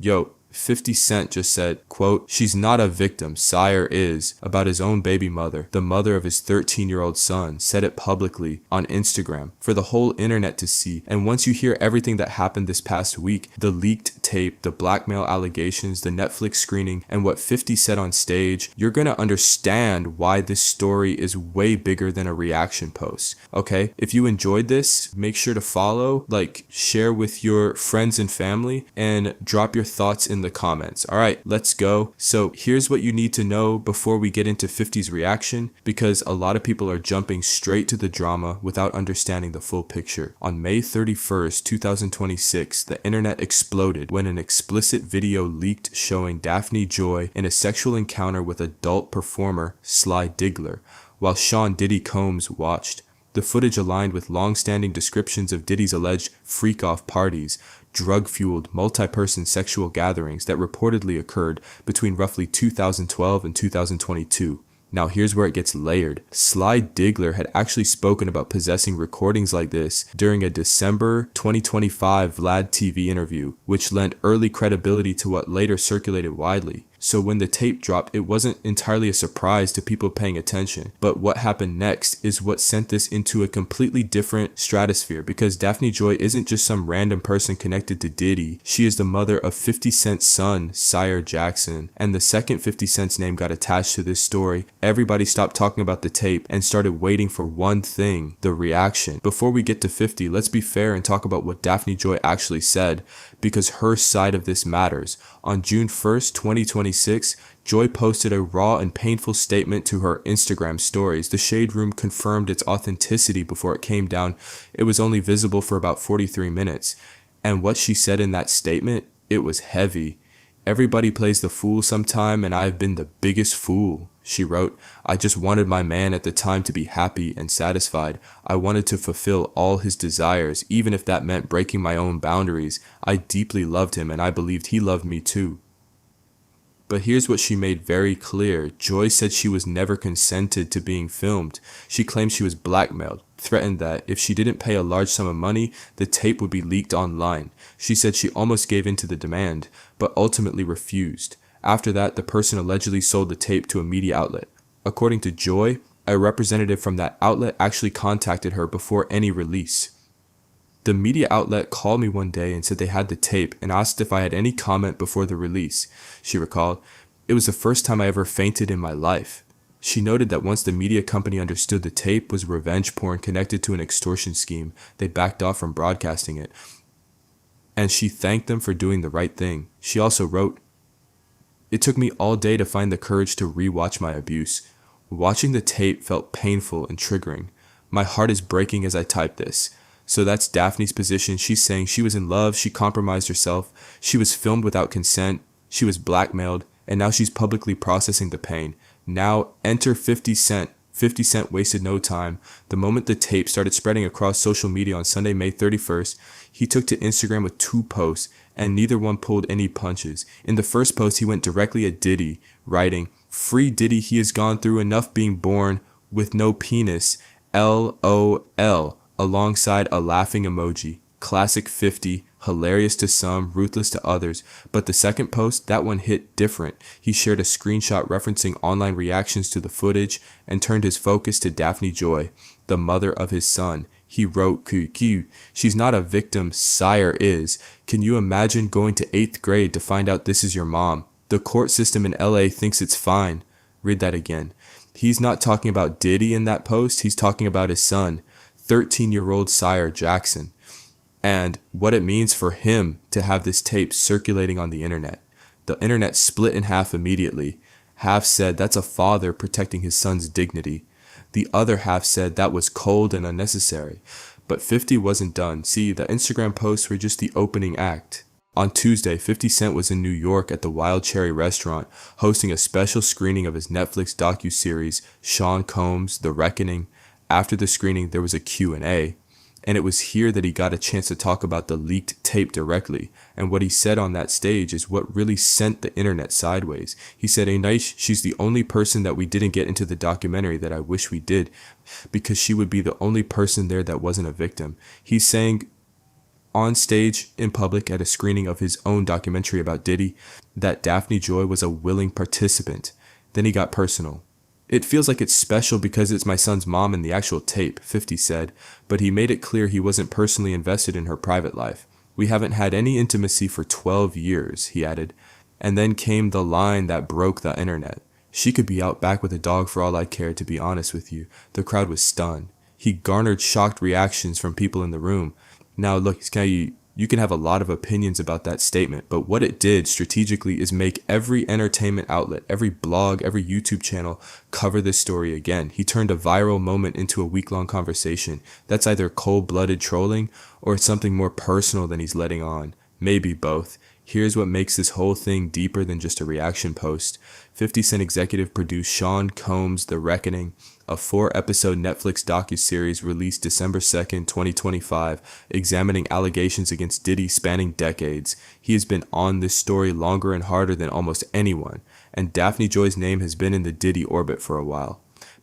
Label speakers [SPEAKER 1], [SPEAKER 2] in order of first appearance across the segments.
[SPEAKER 1] Yo, 50 Cent just said, quote, "She's not a victim, Sire is," about his own baby mother, the mother of his 13-year-old son, said it publicly on Instagram for the whole internet to see. And once you hear everything that happened this past week, the leaked tape, the blackmail allegations, the Netflix screening, and what 50 said on stage, you're gonna understand why this story is way bigger than a reaction post. Okay? If you enjoyed this, make sure to follow, like, share with your friends and family, and drop your thoughts in the comments. All right, let's go. So here's what you need to know before we get into 50's reaction, because a lot of people are jumping straight to the drama without understanding the full picture. On May 31st, 2026, the internet exploded when an explicit video leaked showing Daphne Joy in a sexual encounter with adult performer Sly Diggler, while Sean Diddy Combs watched. The footage aligned with long-standing descriptions of Diddy's alleged freak-off parties, drug-fueled, multi-person sexual gatherings that reportedly occurred between roughly 2012 and 2022. Now here's where it gets layered. Sly Diggler had actually spoken about possessing recordings like this during a December 2025 Vlad TV interview, which lent early credibility to what later circulated widely. So when the tape dropped, it wasn't entirely a surprise to people paying attention. But what happened next is what sent this into a completely different stratosphere, because Daphne Joy isn't just some random person connected to Diddy. She is the mother of 50 Cent's son, Sire Jackson. And the second 50 Cent's name got attached to this story, everybody stopped talking about the tape and started waiting for one thing: the reaction. Before we get to 50, let's be fair and talk about what Daphne Joy actually said, because her side of this matters. On June 1st, 2026, Joy posted a raw and painful statement to her Instagram stories. The Shade Room confirmed its authenticity before it came down. It was only visible for about 43 minutes. And what she said in that statement, it was heavy. "Everybody plays the fool sometime, and I've been the biggest fool," she wrote. "I just wanted my man at the time to be happy and satisfied. I wanted to fulfill all his desires, even if that meant breaking my own boundaries. I deeply loved him, and I believed he loved me too." But here's what she made very clear. Joy said she was never consented to being filmed. She claimed she was blackmailed, threatened that if she didn't pay a large sum of money, the tape would be leaked online. She said she almost gave in to the demand, but ultimately refused. After that, the person allegedly sold the tape to a media outlet. According to Joy, a representative from that outlet actually contacted her before any release. "The media outlet called me one day and said they had the tape and asked if I had any comment before the release," she recalled. "It was the first time I ever fainted in my life." She noted that once the media company understood the tape was revenge porn connected to an extortion scheme, they backed off from broadcasting it. And she thanked them for doing the right thing. She also wrote, "It took me all day to find the courage to re-watch my abuse. Watching the tape felt painful and triggering. My heart is breaking as I type this." So that's Daphne's position. She's saying she was in love, she compromised herself, she was filmed without consent, she was blackmailed, and now she's publicly processing the pain. Now enter 50 Cent. 50 Cent wasted no time. The moment the tape started spreading across social media on Sunday, May 31st, he took to Instagram with 2 posts, and neither one pulled any punches. In the first post, he went directly at Diddy, writing, "Free Diddy, he has gone through enough being born with no penis, LOL, alongside a laughing emoji. Classic 50, hilarious to some, ruthless to others. But the second post, that one hit different. He shared a screenshot referencing online reactions to the footage and turned his focus to Daphne Joy, the mother of his son. He wrote, QQ, "She's not a victim, Sire is. Can you imagine going to 8th grade to find out this is your mom? The court system in LA thinks it's fine." Read that again. He's not talking about Diddy in that post, he's talking about his son, 13-year-old Sire Jackson, and what it means for him to have this tape circulating on the internet. The internet split in half immediately. Half said that's a father protecting his son's dignity. The other half said that was cold and unnecessary. But 50 wasn't done. See, the Instagram posts were just the opening act. On Tuesday, 50 Cent was in New York at the Wild Cherry restaurant, hosting a special screening of his Netflix docuseries, Sean Combs, The Reckoning. After the screening, there was a Q&A, and it was here that he got a chance to talk about the leaked tape directly, and what he said on that stage is what really sent the internet sideways. He said, "Anaish, she's the only person that we didn't get into the documentary that I wish we did, because she would be the only person there that wasn't a victim." He's saying on stage in public at a screening of his own documentary about Diddy that Daphne Joy was a willing participant. Then he got personal. "It feels like it's special because it's my son's mom in the actual tape," 50 said, but he made it clear he wasn't personally invested in her private life. "We haven't had any intimacy for 12 years, he added. And then came the line that broke the internet. "She could be out back with a dog for all I care, to be honest with you." The crowd was stunned. He garnered shocked reactions from people in the room. Now look, you can have a lot of opinions about that statement, but what it did strategically is make every entertainment outlet, every blog, every YouTube channel cover this story again. He turned a viral moment into a week-long conversation. That's either cold-blooded trolling or something more personal than he's letting on. Maybe both. Here's what makes this whole thing deeper than just a reaction post. 50 Cent executive produced Sean Combs' The Reckoning, a 4-episode Netflix docuseries released December 2nd, 2025, examining allegations against Diddy spanning decades. He has been on this story longer and harder than almost anyone, and Daphne Joy's name has been in the Diddy orbit for a while.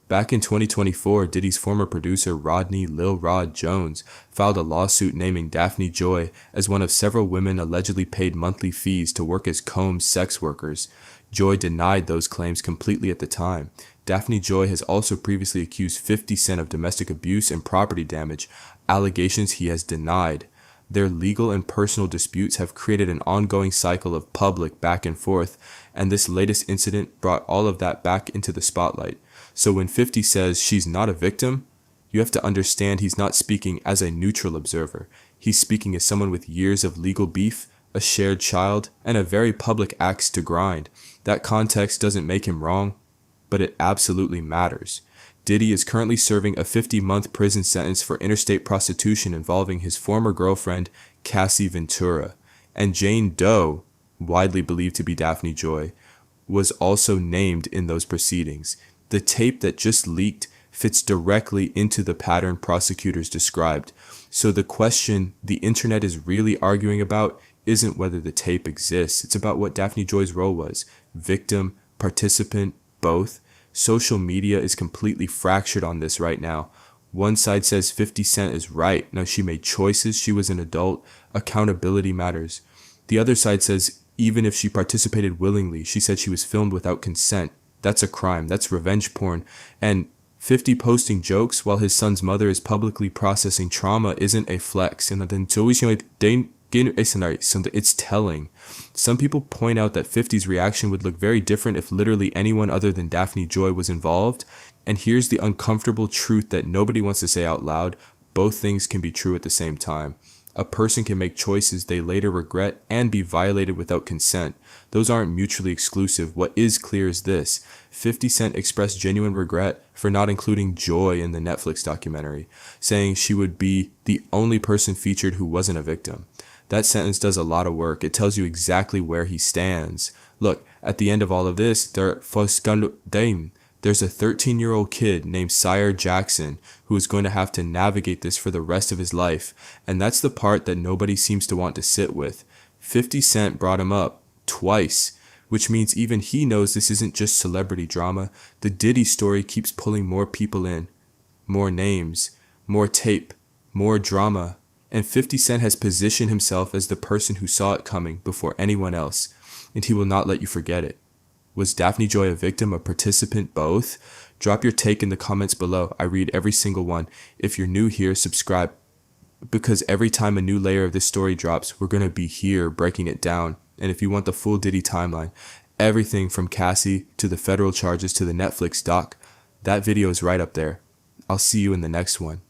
[SPEAKER 1] Back in 2024, Diddy's former producer Rodney Lil Rod Jones filed a lawsuit naming Daphne Joy as one of several women allegedly paid monthly fees to work as Combs' sex workers. Joy denied those claims completely at the time. Daphne Joy has also previously accused 50 Cent of domestic abuse and property damage, allegations he has denied. Their legal and personal disputes have created an ongoing cycle of public back and forth, and this latest incident brought all of that back into the spotlight. So when 50 says she's not a victim, you have to understand he's not speaking as a neutral observer. He's speaking as someone with years of legal beef, a shared child, and a very public axe to grind. That context doesn't make him wrong, but it absolutely matters. Diddy is currently serving a 50-month prison sentence for interstate prostitution involving his former girlfriend, Cassie Ventura. And Jane Doe, widely believed to be Daphne Joy, was also named in those proceedings. The tape that just leaked fits directly into the pattern prosecutors described. So the question the internet is really arguing about isn't whether the tape exists. It's about what Daphne Joy's role was. Victim, participant, both. Social media is completely fractured on this right now. One side says 50 Cent is right. Now, she made choices. She was an adult. Accountability matters. The other side says even if she participated willingly, she said she was filmed without consent. That's a crime. That's revenge porn. And 50 posting jokes while his son's mother is publicly processing trauma isn't a flex. And then it's telling. Some people point out that 50's reaction would look very different if literally anyone other than Daphne Joy was involved. And here's the uncomfortable truth that nobody wants to say out loud. Both things can be true at the same time. A person can make choices they later regret and be violated without consent. Those aren't mutually exclusive. What is clear is this. 50 Cent expressed genuine regret for not including Joy in the Netflix documentary, saying she would be the only person featured who wasn't a victim. That sentence does a lot of work. It tells you exactly where he stands. Look, at the end of all of this, there's a 13-year-old kid named Sire Jackson who is going to have to navigate this for the rest of his life, and that's the part that nobody seems to want to sit with. 50 Cent brought him up twice, which means even he knows this isn't just celebrity drama. The Diddy story keeps pulling more people in, more names, more tape, more drama, and 50 Cent has positioned himself as the person who saw it coming before anyone else, and he will not let you forget it. Was Daphne Joy a victim, a participant, both? Drop your take in the comments below. I read every single one. If you're new here, subscribe, because every time a new layer of this story drops, we're going to be here breaking it down. And if you want the full Diddy timeline, everything from Cassie to the federal charges to the Netflix doc, that video is right up there. I'll see you in the next one.